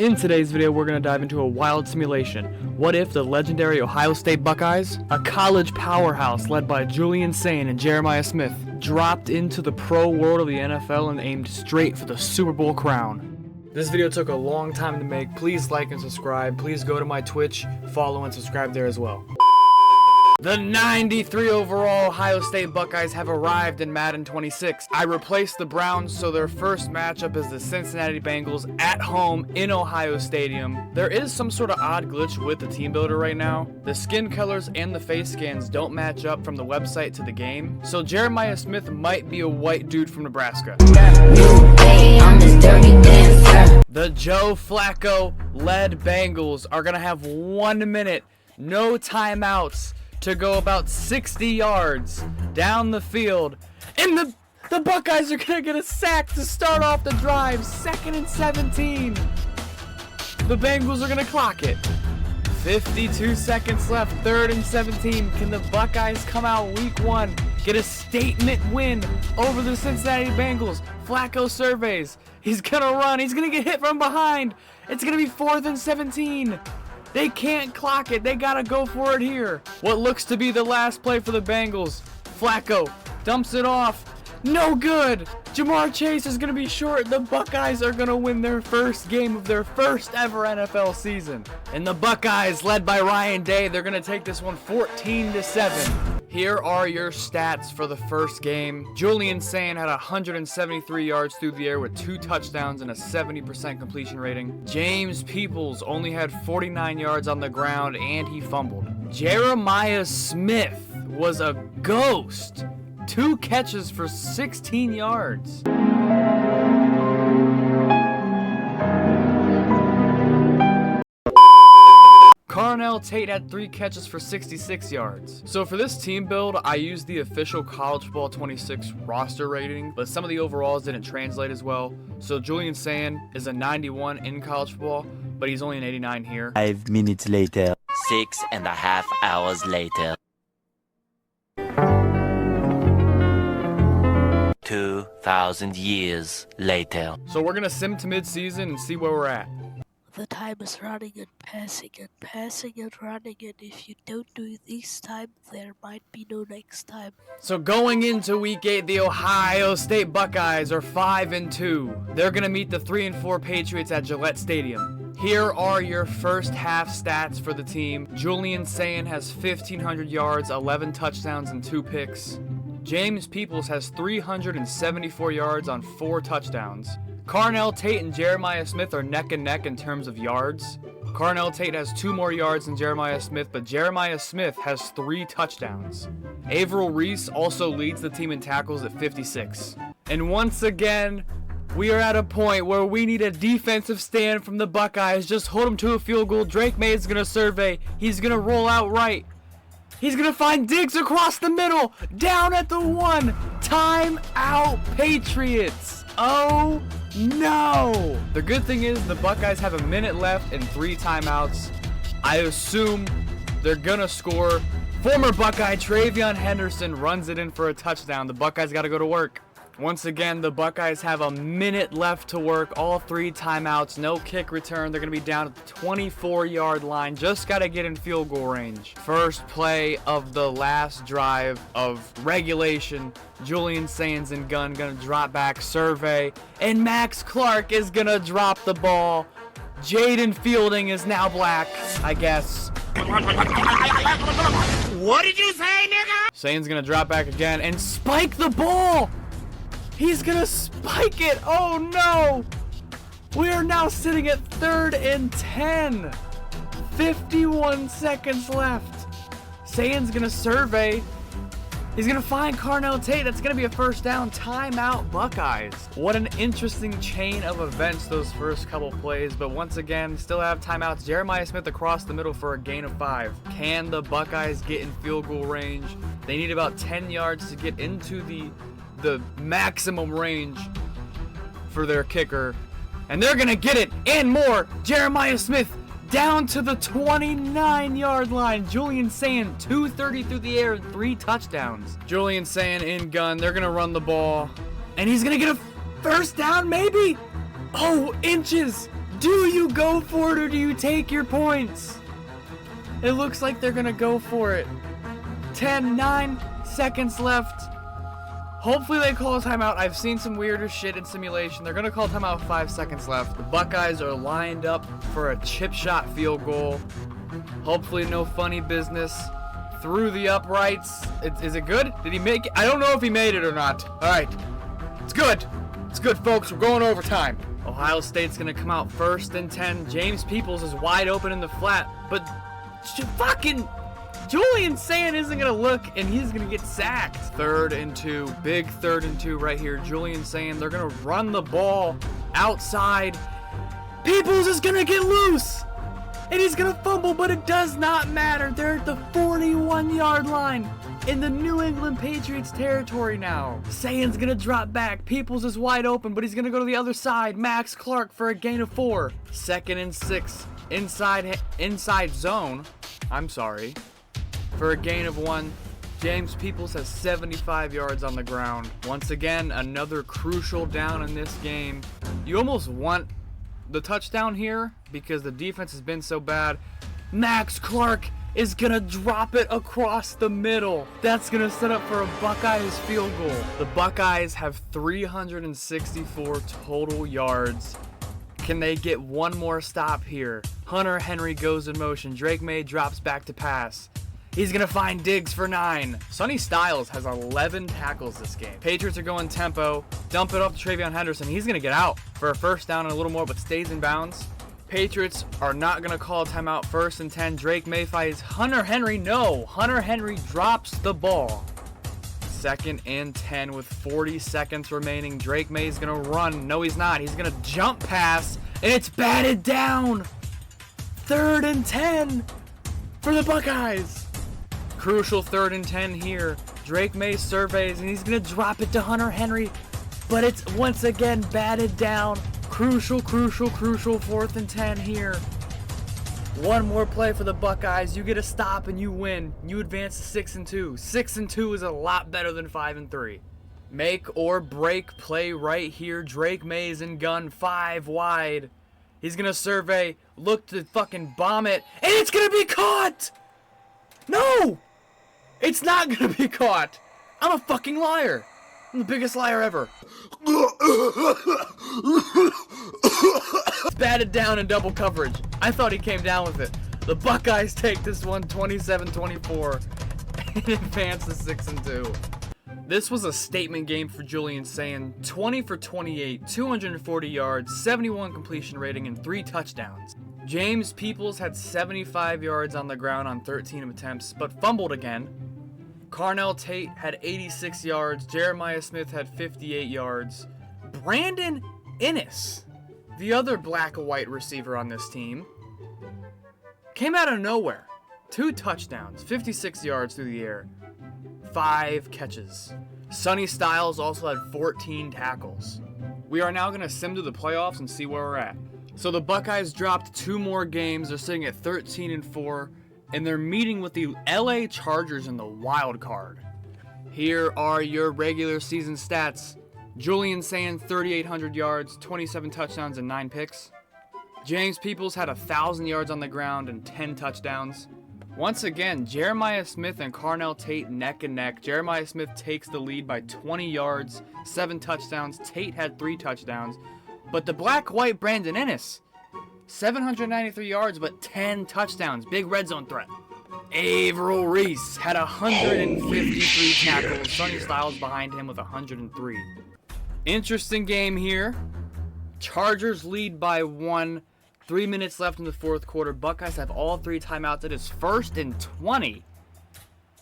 In today's video, we're going to dive into a wild simulation. What if the legendary Ohio State Buckeyes, a college powerhouse led by Julian Sayin and Jeremiah Smith, dropped into the pro world of the NFL and aimed straight for the Super Bowl crown? This video took a long time to make. Please like and subscribe. Please go to my Twitch, follow and subscribe there as well. The 93 overall Ohio State Buckeyes have arrived in Madden 26. I replaced the Browns, so their first matchup is the Cincinnati Bengals at home in Ohio Stadium. There is some sort of odd glitch with the team builder right now. The skin colors and the face scans don't match up from the website to the game, so Jeremiah Smith might be a white dude from Nebraska. The Joe Flacco-led Bengals are going to have 1 minute, no timeouts, to go about 60 yards down the field, and the Buckeyes are gonna get a sack to start off the drive. 2nd and 17. The Bengals are gonna clock it. 52 seconds left. 3rd and 17. Can the Buckeyes come out week 1, get a statement win over the Cincinnati Bengals? Flacco surveys. He's gonna run. He's gonna get hit from behind. It's gonna be 4th and 17. They can't clock it. They gotta go for it here. What looks to be the last play for the Bengals. Flacco dumps it off. No good. Jamar Chase is gonna be short. The Buckeyes are gonna win their first game of their first ever NFL season. And the Buckeyes, led by Ryan Day, they're gonna take this one 14-7. Here are your stats for the first game. Julian Sayin had 173 yards through the air with 2 touchdowns and a 70% completion rating. James Peoples only had 49 yards on the ground and he fumbled. Jeremiah Smith was a ghost. 2 catches for 16 yards. Carnell Tate had 3 catches for 66 yards. So for this team build, I used the official College Football 26 roster rating, but some of the overalls didn't translate as well. So Julian Sayin is a 91 in college football, but he's only an 89 here. 5 minutes later. 6.5 hours later. 2,000 years later. So we're gonna sim to midseason and see where we're at. The time is running and passing and passing and running, and if you don't do it this time, there might be no next time. So going into week 8, the Ohio State Buckeyes are 5-2. They're gonna meet the 3-4 Patriots at Gillette Stadium. Here are your first half stats for the team. Julian Sayin has 1,500 yards, 11 touchdowns, and 2 picks. James Peoples has 374 yards on 4 touchdowns. Carnell Tate and Jeremiah Smith are neck and neck in terms of yards. Carnell Tate has 2 more yards than Jeremiah Smith, but Jeremiah Smith has 3 touchdowns. Averill Reese also leads the team in tackles at 56. And once again, we are at a point where we need a defensive stand from the Buckeyes. Just hold them to a field goal. Drake May is going to survey. He's going to roll out right. He's going to find Diggs across the middle. Down at the 1. Time out, Patriots. Oh no! The good thing is the Buckeyes have a minute left and 3 timeouts. I assume they're gonna score. Former Buckeye Travion Henderson runs it in for a touchdown. The Buckeyes gotta go to work. Once again, the Buckeyes have a minute left to work. All 3 timeouts, no kick return. They're gonna be down at the 24-yard line. Just gotta get in field goal range. First play of the last drive of regulation. Julian Sayin's in gun, gonna drop back, survey, and Max Clark is gonna drop the ball. Jaden Fielding is now black, I guess. What did you say, nigga? Sayin's gonna drop back again and spike the ball. He's gonna spike it. Oh no! We are now sitting at 3rd and 10. 51 seconds left. Sayin's gonna survey. He's gonna find Carnell Tate. That's gonna be a first down. Timeout, Buckeyes. What an interesting chain of events those first couple plays, but once again, still have timeouts. Jeremiah Smith across the middle for a gain of 5. Can the Buckeyes get in field goal range? They need about 10 yards to get into the maximum range for their kicker, and they're gonna get it and more. Jeremiah Smith down to the 29-yard line. Julian Sayin 230 through the air and 3 touchdowns. Julian Sayin in gun. They're gonna run the ball, and he's gonna get a first down maybe. Oh, inches. Do you go for it or do you take your points? It looks like they're gonna go for it. 9 seconds left. Hopefully they call a timeout. I've seen some weirder shit in simulation. They're gonna call timeout 5 seconds left. The Buckeyes are lined up for a chip shot field goal. Hopefully no funny business. Through the uprights. Is it good? Did he make it? I don't know if he made it or not. Alright. It's good. It's good, folks. We're going overtime. Ohio State's gonna come out 1st and 10. James Peoples is wide open in the flat, but fucking Julian Sand isn't gonna look, and he's gonna get sacked. 3rd and 2, big 3rd and 2 right here. Julian Sand, they're gonna run the ball outside. Peoples is gonna get loose, and he's gonna fumble, but it does not matter. They're at the 41-yard line in the New England Patriots territory now. Sand's gonna drop back. Peoples is wide open, but he's gonna go to the other side. Max Clark for a gain of 4. 2nd and 6, inside zone. I'm sorry. For a gain of 1. James Peoples has 75 yards on the ground. Once again, another crucial down in this game. You almost want the touchdown here because the defense has been so bad. Max Clark is gonna drop it across the middle. That's gonna set up for a Buckeyes field goal. The Buckeyes have 364 total yards. Can they get one more stop here? Hunter Henry goes in motion. Drake May drops back to pass. He's gonna find Diggs for 9. Sonny Styles has 11 tackles this game. Patriots are going tempo. Dump it off to Travion Henderson. He's gonna get out for a 1st down and a little more, but stays in bounds. Patriots are not gonna call a timeout. 1st and 10. Drake May fights Hunter Henry. No, Hunter Henry drops the ball. 2nd and 10 with 40 seconds remaining. Drake May is gonna run. No, he's not. He's gonna jump pass, and it's batted down. 3rd and 10 for the Buckeyes. Crucial 3rd and 10 here. Drake May surveys, and he's going to drop it to Hunter Henry, but it's once again batted down. Crucial 4th and 10 here. One more play for the Buckeyes. You get a stop and you win. You advance to 6 and 2. 6 and 2 is a lot better than 5 and 3. Make or break play right here. Drake May is in gun 5 wide. He's going to survey, look to fucking bomb it, and it's going to be caught! No! It's not gonna be caught! I'm a fucking liar! I'm the biggest liar ever. It's batted down in double coverage. I thought he came down with it. The Buckeyes take this one 27-24 and advance to 6 and 2. This was a statement game for Julian Sand. 20 for 28, 240 yards, 71 completion rating, and 3 touchdowns. James Peoples had 75 yards on the ground on 13 attempts, but fumbled again. Carnell Tate had 86 yards. Jeremiah Smith had 58 yards. Brandon Innes, the other black and white receiver on this team, came out of nowhere. 2 touchdowns, 56 yards through the air, 5 catches. Sonny Styles also had 14 tackles. We are now going to sim to the playoffs and see where we're at. So the Buckeyes dropped 2 more games. They're sitting at 13 and 4, and they're meeting with the LA Chargers in the wild card. Here are your regular season stats. Julian Sand, 3,800 yards, 27 touchdowns, and 9 picks. James Peoples had 1,000 yards on the ground and 10 touchdowns. Once again, Jeremiah Smith and Carnell Tate neck and neck. Jeremiah Smith takes the lead by 20 yards, 7 touchdowns. Tate had 3 touchdowns. But the black-white Brandon Innes, 793 yards, but 10 touchdowns. Big red zone threat. Averill Reese had 153 tackles. Sonny Styles behind him with 103. Interesting game here. Chargers lead by 1. 3 minutes left in the 4th quarter. Buckeyes have all 3 timeouts. It is 1st and 20.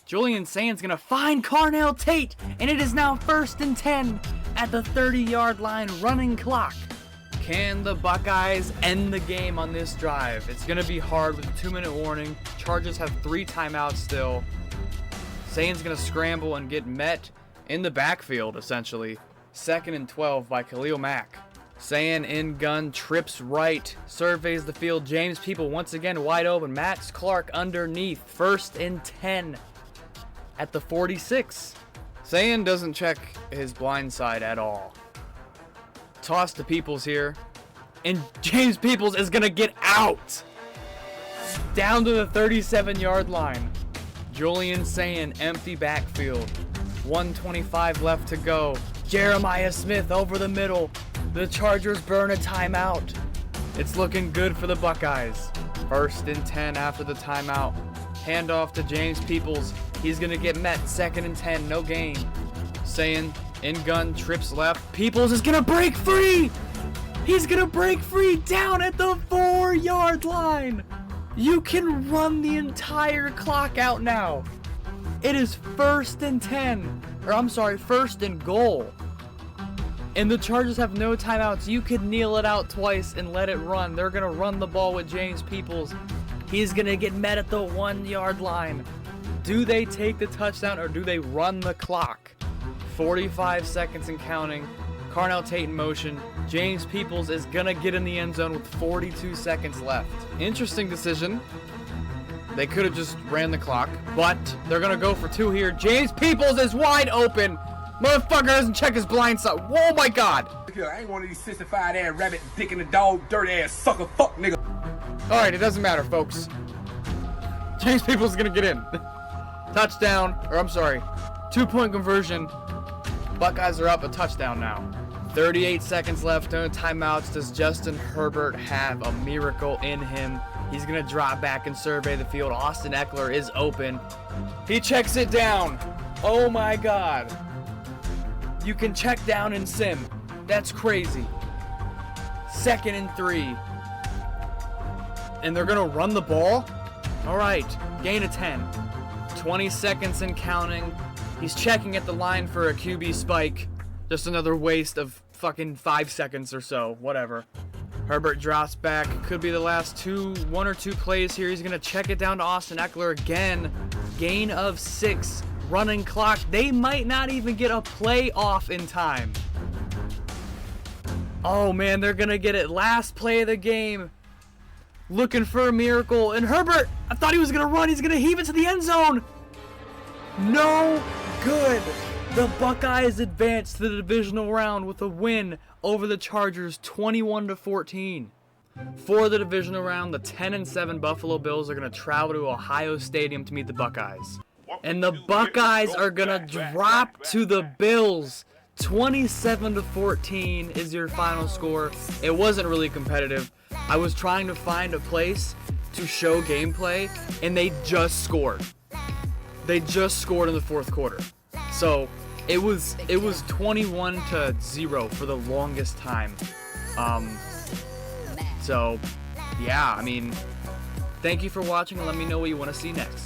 Julian Sand's going to find Carnell Tate, and it is now 1st and 10 at the 30-yard line, running clock. Can the Buckeyes end the game on this drive? It's going to be hard with a 2-minute warning. Chargers have 3 timeouts still. Sand's going to scramble and get met in the backfield, essentially. 2nd and 12 by Khalil Mack. Sand in gun, trips right, surveys the field. James People once again wide open. Max Clark underneath. 1st and 10 at the 46. Sand doesn't check his blind side at all. Toss to Peoples here. And James Peoples is going to get out. Down to the 37-yard line. Julian saying empty backfield. 1:25 left to go. Jeremiah Smith over the middle. The Chargers burn a timeout. It's looking good for the Buckeyes. 1st and 10 after the timeout. Handoff to James Peoples. He's going to get met. 2nd and 10, no gain. Saying in gun, trips left. Peoples is going to break free. He's going to break free down at the 4-yard line. You can run the entire clock out now. It is 1st and 10. Or I'm sorry, 1st and goal. And the Chargers have no timeouts. You could kneel it out twice and let it run. They're going to run the ball with James Peoples. He's going to get met at the 1-yard line. Do they take the touchdown or do they run the clock? 45 seconds and counting. Carnell Tate in motion. James Peoples is going to get in the end zone with 42 seconds left. Interesting decision. They could have just ran the clock, but they're going to go for 2 here. James Peoples is wide open. Motherfucker doesn't check his blind side. Oh my God. I ain't one of these 65-ass rabbit dick in the dog, dirty ass sucker fuck nigga. Alright, it doesn't matter, folks. James Peoples is going to get in. Touchdown, or I'm sorry, 2-point conversion. Buckeyes are up a touchdown now. 38 seconds left, no timeouts. Does Justin Herbert have a miracle in him? He's going to drop back and survey the field. Austin Eckler is open. He checks it down. Oh my God. You can check down in sim. That's crazy. 2nd and 3. And they're going to run the ball? All right, gain of 10. 20 seconds and counting. He's checking at the line for a QB spike. Just another waste of fucking 5 seconds or so. Whatever. Herbert drops back. Could be the last 1 or 2 plays here. He's going to check it down to Austin Eckler again. Gain of 6. Running clock. They might not even get a play off in time. Oh man, they're going to get it. Last play of the game. Looking for a miracle. And Herbert, I thought he was going to run. He's going to heave it to the end zone. No good. The Buckeyes advance to the divisional round with a win over the Chargers 21-14. For the divisional round, the 10-7 Buffalo Bills are going to travel to Ohio Stadium to meet the Buckeyes. And the Buckeyes are going to drop to the Bills. 27-14 is your final score. It wasn't really competitive. I was trying to find a place to show gameplay, and they just scored. They just scored in the 4th quarter. So it was 21-0 for the longest time. So yeah, I mean, thank you for watching, and let me know what you want to see next.